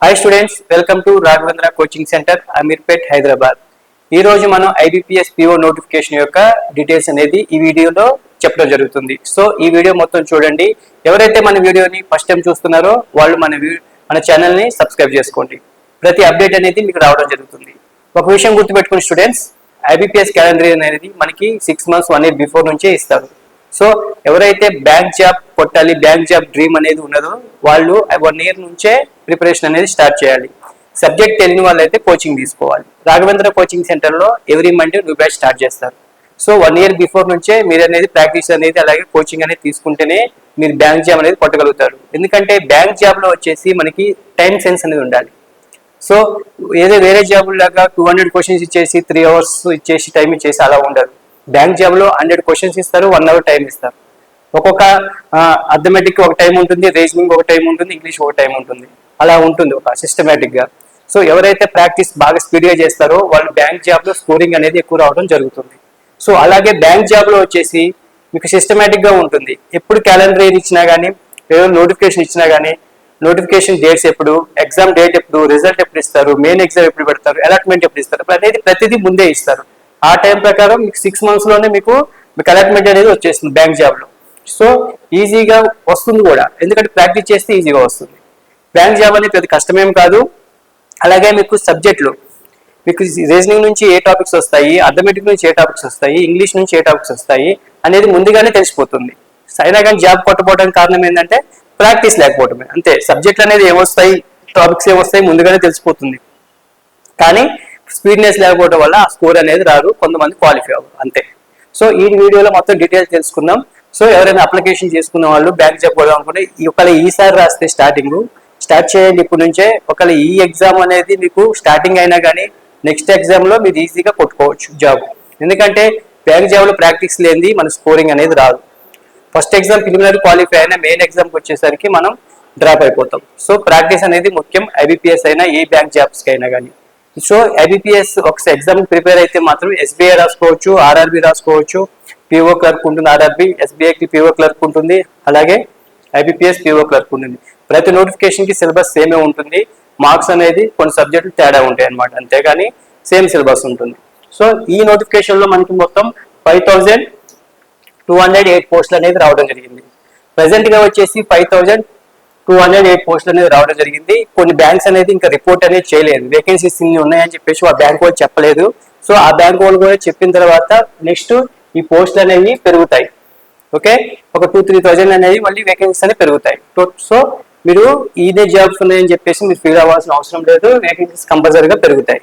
Hi students, welcome to Raghavendra Coaching Center, Amirpet, Hyderabad. ఈ రోజు మనం IBPS PO నోటిఫికేషన్ యొక్క డీటెయిల్స్ అనేది ఈ వీడియోలో చెప్పడం జరుగుతుంది. సో ఈ వీడియో మొత్తం చూడండి. ఎవరైతే మన వీడియోని ఫస్ట్ టైం చూస్తున్నారో వాళ్ళు మన ఛానల్ ని సబ్స్క్రైబ్ చేసుకోండి. ప్రతి అప్డేట్ అనేది మీకు రావడం జరుగుతుంది. ఒక విషయం గుర్తుపెట్టుకుని స్టూడెంట్స్, IBPS క్యాలెండర్ అనేది మనకి 6 months 1 year బిఫోర్ నుంచే ఇస్తారు. సో ఎవరైతే బ్యాంక్ జాబ్ కొట్టాలి, బ్యాంక్ జాబ్ డ్రీమ్ అనేది ఉన్నదో వాళ్ళు 1 year నుంచే ప్రిపరేషన్ అనేది స్టార్ట్ చేయాలి. సబ్జెక్ట్ తెలియని వాళ్ళు అయితే కోచింగ్ తీసుకోవాలి. రాఘవేంద్ర కోచింగ్ సెంటర్లో every Monday new batch start చేస్తారు. సో 1 year బిఫోర్ నుంచే మీరు అనేది ప్రాక్టీస్ అనేది అలాగే కోచింగ్ అనేది తీసుకుంటేనే మీరు బ్యాంక్ జాబ్ అనేది కొట్టగలుగుతారు. ఎందుకంటే బ్యాంక్ జాబ్లో వచ్చేసి మనకి టైం సెన్స్ అనేది ఉండాలి. సో ఏదో వేరే జాబ్ లాగా 200 క్వశ్చన్స్ ఇచ్చేసి 3 hours ఇచ్చేసి టైం ఇచ్చేసి అలా ఉండదు. బ్యాంక్ జాబ్లో 100 క్వశ్చన్స్ ఇస్తారు, 1 hour టైం ఇస్తారు. ఒక్కొక్క అథమెటిక్ ఒక టైం ఉంటుంది, రీజనింగ్ ఒక టైం ఉంటుంది, ఇంగ్లీష్ ఒక టైం ఉంటుంది, అలా ఉంటుంది ఒక సిస్టమేటిక్ గా. సో ఎవరైతే ప్రాక్టీస్ బాగా స్పీడ్గా చేస్తారో వాళ్ళు బ్యాంక్ జాబ్లో స్కోరింగ్ అనేది ఎక్కువ రావడం జరుగుతుంది. సో అలాగే బ్యాంక్ జాబ్లో వచ్చేసి మీకు సిస్టమేటిక్ గా ఉంటుంది. ఎప్పుడు క్యాలెండర్ ఇయర్ ఇచ్చినా కానీ, ఏదో నోటిఫికేషన్ ఇచ్చినా కానీ, నోటిఫికేషన్ డేట్స్ ఎప్పుడు, ఎగ్జామ్ డేట్ ఎప్పుడు, రిజల్ట్ ఎప్పుడు ఇస్తారు, మెయిన్ ఎగ్జామ్ ఎప్పుడు పెడతారు, అలాట్మెంట్ ఎప్పుడు ఇస్తారు, అనేది ప్రతిదీ ముందే ఇస్తారు. ఆ టైం ప్రకారం మీకు 6 months లోనే మీకు అలాట్మెంట్ అనేది వచ్చేస్తుంది బ్యాంక్ జాబ్ లో. సో ఈజీగా వస్తుంది కూడా, ఎందుకంటే ప్రాక్టీస్ చేస్తే ఈజీగా వస్తుంది. బ్యాంక్ జాబ్ అనేది పెద్ద కష్టమేం కాదు. అలాగే మీకు సబ్జెక్టులు, మీకు రీజనింగ్ నుంచి ఏ టాపిక్స్ వస్తాయి, అథమెటిక్ నుంచి ఏ టాపిక్స్ వస్తాయి, ఇంగ్లీష్ నుంచి ఏ టాపిక్స్ వస్తాయి అనేది ముందుగానే తెలిసిపోతుంది. అయినా కానీ జాబ్ కొట్టపోవడానికి కారణం ఏంటంటే ప్రాక్టీస్ లేకపోవడమే, అంతే. సబ్జెక్టులు అనేది ఏమొస్తాయి, టాపిక్స్ ఏమొస్తాయి ముందుగానే తెలిసిపోతుంది. కానీ స్పీడ్నెస్ లేకపోవడం వల్ల ఆ స్కోర్ అనేది రాదు, కొంతమంది క్వాలిఫై అవ్వరు, అంతే. సో ఈ వీడియోలో మొత్తం డీటెయిల్స్ తెలుసుకుందాం. సో ఎవరైనా అప్లికేషన్ చేసుకున్న వాళ్ళు బ్యాంక్ జాబ్ పోదాం అనుకుంటే ఒకవేళ ఈసారి రాస్తే స్టార్ట్ చేయండి ఇప్పటి నుంచే. ఒకవేళ ఈ ఎగ్జామ్ అనేది మీకు స్టార్టింగ్ అయినా కానీ నెక్స్ట్ ఎగ్జామ్ లో మీరు ఈజీగా కొట్టుకోవచ్చు జాబ్. ఎందుకంటే బ్యాంక్ జాబ్ లో ప్రాక్టీస్ లేనిది మన స్కోరింగ్ అనేది రాదు. ఫస్ట్ ఎగ్జామ్ ప్రిలిమినరీ క్వాలిఫై అయినా మెయిన్ ఎగ్జామ్కి వచ్చేసరికి మనం డ్రాప్ అయిపోతాం. సో ప్రాక్టీస్ అనేది ముఖ్యం, IBPS అయినా ఏ బ్యాంక్ జాబ్స్కి అయినా కానీ. సో IBPS ఒక ఎగ్జామ్ ప్రిపేర్ అయితే మాత్రం SBI రాసుకోవచ్చు, RRB రాసుకోవచ్చు, PO క్లర్క్ ఉంటుంది, RRB, SBIకి PO క్లర్క్ ఉంటుంది, అలాగే IBPS PO క్లర్క్ ఉంటుంది. ప్రతి నోటిఫికేషన్ కి సిలబస్ సేమే ఉంటుంది, మార్క్స్ అనేది కొన్ని సబ్జెక్టులు తేడా ఉంటాయి అనమాట, అంతేగాని సేమ్ సిలబస్ ఉంటుంది. సో ఈ నోటిఫికేషన్ లో మనకి మొత్తం 5208 పోస్టులు అనేది రావడం జరిగింది. ప్రెసెంట్ గా వచ్చేసి 5208 పోస్టులు అనేది రావడం జరిగింది. కొన్ని బ్యాంక్స్ అనేది ఇంకా రిపోర్ట్ అనేది చేయలేదు, వేకెన్సీస్ ఇన్ని ఉన్నాయని చెప్పేసి ఆ బ్యాంక్ వాళ్ళు చెప్పలేదు. సో ఆ బ్యాంక్ వాళ్ళు కూడా చెప్పిన తర్వాత నెక్స్ట్ ఈ పోస్టులు అనేవి పెరుగుతాయి. ఓకే, ఒక 2-3,000 అనేవి మళ్ళీ వేకెన్సీస్ అనేవి పెరుగుతాయి. సో మీరు ఇదే జాబ్స్ ఉన్నాయని చెప్పేసి మీరు ఫీల్ అవ్వాల్సిన అవసరం లేదు, వేకెన్సీస్ కంపల్సరీగా పెరుగుతాయి.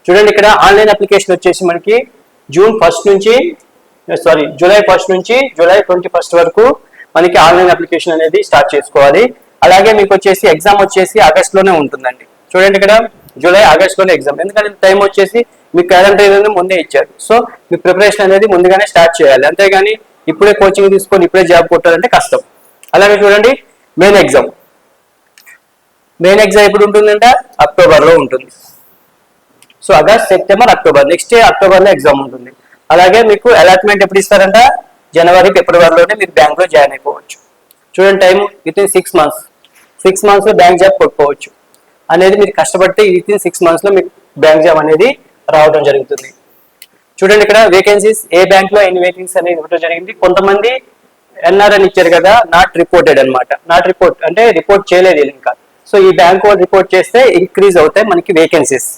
చూడండి, ఇక్కడ ఆన్లైన్ అప్లికేషన్ వచ్చేసి మనకి జూలై 1 నుంచి జూలై 21 వరకు మనకి ఆన్లైన్ అప్లికేషన్ అనేది స్టార్ట్ చేసుకోవాలి. అలాగే మీకు వచ్చేసి ఎగ్జామ్ వచ్చేసి ఆగస్టులోనే ఉంటుందండి. చూడండి, ఇక్కడ జూలై ఆగస్టులోనే ఎగ్జామ్, ఎందుకంటే టైం వచ్చేసి మీ క్యాలెండర్ అనేది ముందే ఇచ్చారు. సో మీ ప్రిపరేషన్ అనేది ముందుగానే స్టార్ట్ చేయాలి, అంతేగాని ఇప్పుడే కోచింగ్ తీసుకొని ఇప్పుడే జాబ్ కొట్టాలంటే కష్టం. అలాగే చూడండి, మెయిన్ ఎగ్జామ్ ఎప్పుడు ఉంటుందంటే అక్టోబర్లో ఉంటుంది. So August, September, October, next అక్టోబర్లో ఎగ్జామ్ ఉంటుంది. అలాగే మీకు అలాట్మెంట్ ఎప్పుడు ఇస్తారంట, జనవరి, ఫిబ్రవరిలోనే మీరు బ్యాంక్ లో జాయిన్ అయిపోవచ్చు. చూడండి, టైం వితిన్ 6 months లో బ్యాంక్ జాబ్ కొట్టుకోవచ్చు అనేది, మీరు కష్టపడితే వితిన్ 6 months లో మీకు బ్యాంక్ జాబ్ అనేది రావడం జరుగుతుంది. చూడండి, ఇక్కడ వేకెన్సీస్ ఏ బ్యాంక్ లో ఎన్ని వేకెన్సీస్ అనేది ఇవ్వడం జరిగింది. కొంతమంది NR అని ఇచ్చారు కదా, నాట్ రిపోర్టెడ్ అనమాట. నాట్ రిపోర్ట్ అంటే రిపోర్ట్ చేయలేదు ఇంకా. సో ఈ బ్యాంక్ వాళ్ళు రిపోర్ట్ చేస్తే ఇంక్రీజ్ అవుతాయి మనకి వేకెన్సీస్.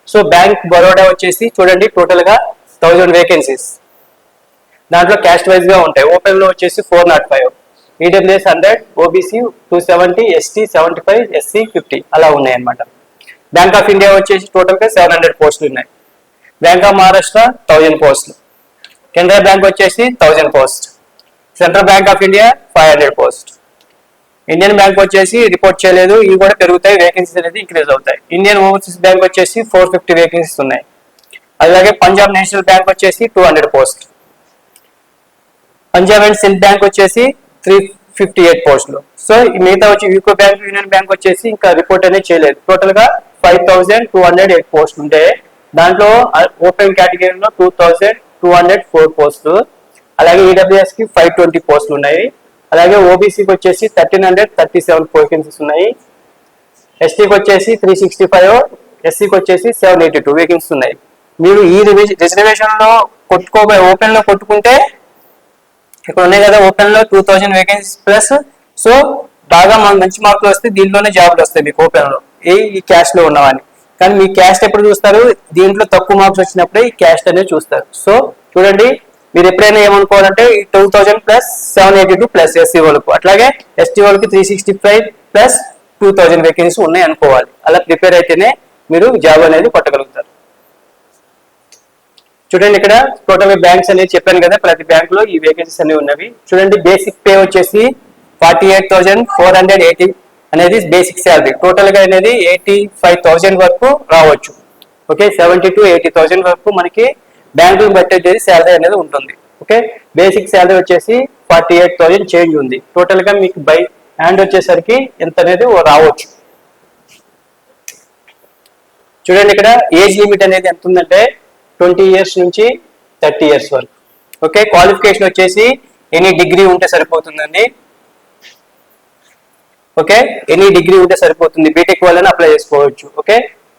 సో బ్యాంక్ బరోడా వచ్చేసి చూడండి, టోటల్ గా 1000 వేకెన్సీస్. దాంట్లో క్యాస్ట్ వైజ్ గా ఉంటాయి. ఓపెన్ లో వచ్చేసి 405, EWS 100, OBC 270, ST 75, SC 50 అలా ఉన్నాయి అనమాట. బ్యాంక్ ఆఫ్ ఇండియా వచ్చేసి టోటల్ గా 700 పోస్టులు ఉన్నాయి. బ్యాంక్ ఆఫ్ మహారాష్ట్ర 1000 పోస్టులు. కెనరా బ్యాంక్ వచ్చేసి 1000 post. Central bank of India 500 post. Indian bank వచ్చేసి రిపోర్ట్ చేయలేదు, ఇవి కూడా పెరుగుతాయి, వేకెన్సీస్ అనేది ఇంక్రీజ్ అవుతాయి. ఇండియన్ ఓవర్సీస్ బ్యాంక్ వచ్చేసి 450 వేకెన్సీస్ ఉన్నాయి. అలాగే పంజాబ్ నేషనల్ బ్యాంక్ వచ్చేసి 200 post. Punjab and Sindh bank వచ్చేసి 358 పోస్టులు. సో మిగతా వచ్చి యూకో బ్యాంక్, యూనియన్ బ్యాంక్ వచ్చేసి ఇంకా రిపోర్ట్ అనేది చేయలేదు. టోటల్ గా 5208 పోస్టులు ఉంటే దాంట్లో ఓపెన్ కేటగిరీలో 2204 పోస్టులు. అలాగే EWS కి 520 పోస్టులు ఉన్నాయి. అలాగే ఓబీసీకి వచ్చేసి 1337 వేకెన్సీస్ ఉన్నాయి. ఎస్టీకి వచ్చేసి 365, ఎస్సీకి వచ్చేసి 782 వేకెన్సీస్ ఉన్నాయి. మీరు ఈ రిజర్వేషన్ లో ఓపెన్ లో కొట్టుకుంటే ఇక్కడ ఉన్నాయి కదా, ఓపెన్ లో 2000 వేకెన్సీస్ ప్లస్. సో బాగా మంచి మార్కులు వస్తే దీంట్లోనే జాబ్లు వస్తాయి మీకు ఓపెన్ లో, ఈ క్యాస్ట్ లో ఉన్నవాని. కానీ మీ క్యాస్ట్ ఎప్పుడు చూస్తారు, దీంట్లో తక్కువ మార్క్స్ వచ్చినప్పుడే ఈ క్యాస్ట్ అనేది చూస్తారు. సో చూడండి, మీరు ఎప్పుడైనా ఏమనుకోవాలంటే 2000 ప్లస్ 782 ప్లస్ ఎస్సీ వాళ్ళకు, అట్లాగే ఎస్టీ వాళ్ళకి 365 ప్లస్ 2000 వేకెన్సీస్ ఉన్నాయి అనుకోవాలి. అలా ప్రిపేర్ అయితేనే మీరు జాబ్ అనేది కొట్టగలుగుతారు. చూడండి ఇక్కడ టోటల్ బ్యాంక్స్ అనేది చెప్పాను కదా, ప్రతి బ్యాంక్ లో ఈ వేకెన్సీస్ అనేవి ఉన్నవి. చూడండి బేసిక్ పే వచ్చేసి 48,480 అనేది బేసిక్ శాలరీ. టోటల్ గా అనేది 85,000 వరకు రావచ్చు. ఓకే, 70 to 80,000 వరకు మనకి బ్యాంకులు బట్టి శాలరీ అనేది ఉంటుంది. ఓకే, బేసిక్ శాలరీ వచ్చేసి 48,000 చేంజ్ ఉంది. టోటల్ గా మీకు బై హ్యాండ్ వచ్చేసరికి ఎంత అనేది రావచ్చు. చూడండి ఇక్కడ ఏజ్ లిమిట్ అనేది ఎంత ఉందంటే 20 years నుంచి 30 years వరకు. ఓకే, క్వాలిఫికేషన్ వచ్చేసి ఎనీ డిగ్రీ ఉంటే సరిపోతుందండి. ఓకే, ఎనీ డిగ్రీ ఉంటే సరిపోతుంది, బీటెక్ వాళ్ళని అప్లై చేసుకోవచ్చు. ఓకే,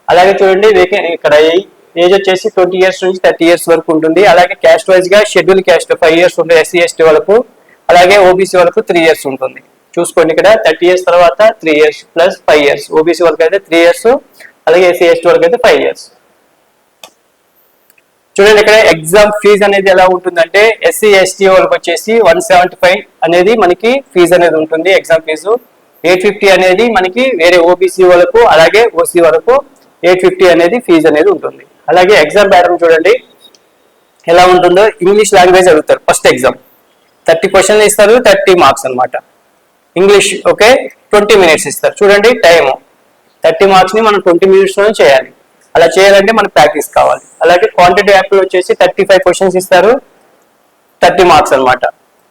అలాగే చూడండి ఇక్కడ ఏజ్ వచ్చేసి 20 years నుంచి 30 years వరకు ఉంటుంది. అలాగే క్యాస్ట్ వైజ్ గా షెడ్యూల్ క్యాస్ట్ 5 years ఉంటుంది ఎస్సీ ఎస్టీ వాళ్ళకు, అలాగే ఓబీసీ వాళ్ళకు 3 years ఉంటుంది. చూసుకోండి ఇక్కడ 30 years తర్వాత 3 years ప్లస్ 5 years, ఓబీసీ వాళ్ళకి అయితే 3 years, అలాగే ఎస్సీ ఎస్టీ వాళ్ళకి అయితే 5 years. చూడండి ఇక్కడ ఎగ్జామ్ ఫీజు అనేది ఎలా ఉంటుందంటే ఎస్సీ ఎస్టీ వాళ్ళకి వచ్చేసి 175 అనేది మనకి ఫీజు అనేది ఉంటుంది ఎగ్జామ్ ఫీజు. 850 అనేది మనకి వేరే ఓబీసీ వాళ్ళకు అలాగే ఓసీ వరకు 850 అనేది ఫీజు అనేది ఉంటుంది. అలాగే ఎగ్జామ్ ప్యాటర్న్ చూడండి ఎలా ఉంటుందో. ఇంగ్లీష్ లాంగ్వేజ్ అడుగుతారు ఫస్ట్ ఎగ్జామ్, 30 క్వశ్చన్లు ఇస్తారు, 30 మార్క్స్ అనమాట. ఇంగ్లీష్ ఓకే 20 minutes ఇస్తారు. చూడండి టైం 30 మార్క్స్ ని మనం 20 minutes లోనే చేయాలి. అలా చేయాలంటే మనకు ప్రాక్టీస్ కావాలి. అలాగే క్వాంటిటీ యాప్లో వచ్చేసి 35 క్వశ్చన్స్ ఇస్తారు, 30 మార్క్స్ అనమాట.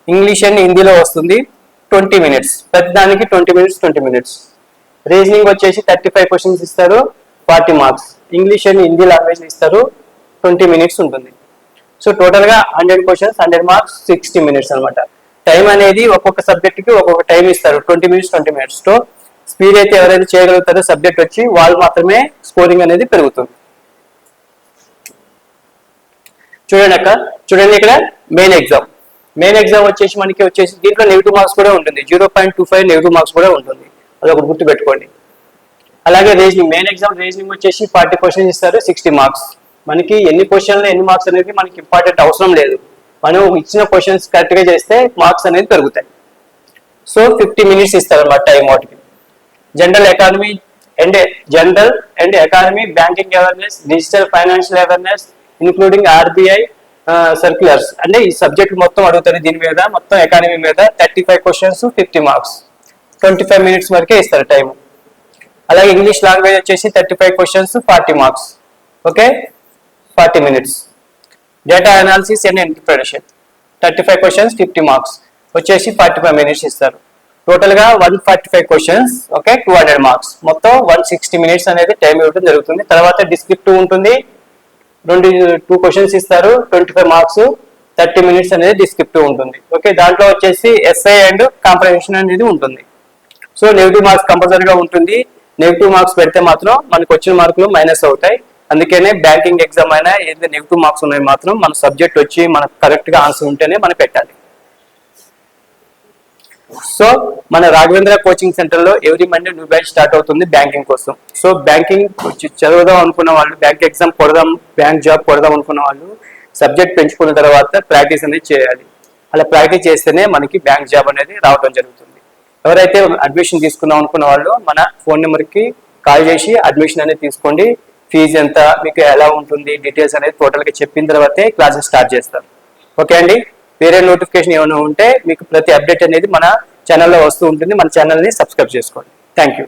ఇంగ్లీష్ అండ్ హిందీలో వస్తుంది 20 minutes, ప్రతి దానికి 20 minutes 20 minutes. రీజనింగ్ వచ్చేసి 35 క్వశ్చన్స్ ఇస్తారు, 40 marks. English and Hindi language ఇస్తారు, 20 minutes ఉంటుంది. సో టోటల్ గా 100 క్వశ్చన్స్ 100 మార్క్స్ 60 minutes అనమాట. టైం అనేది ఒక్కొక్క సబ్జెక్ట్ కి ఒక్కొక్క టైం ఇస్తారు, 20 minutes 20 minutes. తో స్పీడ్ అయితే ఎవరైతే చేయగలుగుతారో సబ్జెక్ట్ వచ్చి వాళ్ళు మాత్రమే స్కోరింగ్ అనేది పెరుగుతుంది. చూడండి చూడండి ఇక్కడ మెయిన్ ఎగ్జామ్ వచ్చేసి మనకి వచ్చేసి దీంట్లో నెగిటివ్ మార్క్స్ కూడా ఉంటుంది, 0.25 నెగిటివ్ మార్క్స్ కూడా ఉంటుంది, అదొక గుర్తు పెట్టుకోండి. అలాగే రీజనింగ్ మెయిన్ ఎగ్జామ్ రీజనింగ్ వచ్చేసి 40 క్వశ్చన్స్ ఇస్తారు, 60 మార్క్స్. మనకి ఎన్ని క్వశ్చన్లు ఎన్ని మార్క్స్ అనేది మనకి ఇంపార్టెంట్ అవసరం లేదు, మనం ఇచ్చిన క్వశ్చన్స్ కరెక్ట్ గా చేస్తే మార్క్స్ అనేది పెరుగుతాయి. సో 50 minutes ఇస్తారు అన్నమాట టైం వాటికి. General and economy, banking awareness, digital financial awareness including RBI circulars అంటే ఈ సబ్జెక్ట్ మొత్తం అడుగుతారు. దీని మీద మొత్తం ఎకానమీ మీద 35 క్వశ్చన్స్ 50 మార్క్స్, 25 minutes వరకే ఇస్తారు టైం. అలాగే ఇంగ్లీష్ లాంగ్వేజ్ వచ్చేసి 35 questions 40 marks, okay 40 minutes. Data analysis and interpretation 35 questions 50 marks వచ్చేసి 45 minutes ఇస్తారు. టోటల్ గా 145 క్వశ్చన్స్, ఓకే 200 మార్క్స్. మొత్తం 160 minutes అనేది టైం ఇవ్వడం జరుగుతుంది. తర్వాత డిస్క్రిప్టివ్ ఉంటుంది, 2 క్వశ్చన్స్ ఇస్తారు, 25 మార్క్స్, 30 minutes అనేది డిస్క్రిప్టివ్ ఉంటుంది. ఓకే, దాంట్లో వచ్చేసి ఎస్ఐ అండ్ కాంప్రహెన్షన్ అనేది ఉంటుంది. సో నెగిటివ్ మార్క్స్ కంపల్సరీగా ఉంటుంది. నెగిటివ్ మార్క్స్ పెడితే మాత్రం మనకు వచ్చిన మార్కులు మైనస్ అవుతాయి. అందుకనే బ్యాంకింగ్ ఎగ్జామ్ అయినా ఏదైతే నెగిటివ్ మార్క్స్ ఉన్నాయి మాత్రం మన సబ్జెక్ట్ వచ్చి మనకు కరెక్ట్ గా ఆన్సర్ ఉంటేనే మనం పెట్టాలి. సో మన రాఘవేంద్ర కోచింగ్ సెంటర్ లో every Monday new batch start అవుతుంది బ్యాంకింగ్ కోసం. సో బ్యాంకింగ్ చదువుదాం అనుకున్న వాళ్ళు, బ్యాంక్ ఎగ్జామ్ కొడదాం, బ్యాంక్ జాబ్ కొడదాం అనుకున్న వాళ్ళు సబ్జెక్ట్ పెంచుకున్న తర్వాత ప్రాక్టీస్ అనేది చేయాలి. అలా ప్రాక్టీస్ చేస్తేనే మనకి బ్యాంక్ జాబ్ అనేది రావడం జరుగుతుంది. ఎవరైతే అడ్మిషన్ తీసుకుందాం అనుకున్న వాళ్ళు మన ఫోన్ నెంబర్ కి కాల్ చేసి అడ్మిషన్ అనేది తీసుకోండి. ఫీజు ఎంత, మీకు ఎలా ఉంటుంది, డీటెయిల్స్ అనేది టోటల్ గా చెప్పిన తర్వాతే క్లాసెస్ స్టార్ట్ చేస్తారు. ఓకే అండి, వేరే నోటిఫికేషన్ ఏమైనా ఉంటే మీకు ప్రతి అప్డేట్ అనేది మన ఛానల్లో వస్తూ ఉంటుంది. మన ఛానల్ని సబ్స్క్రైబ్ చేసుకోండి. Thank you.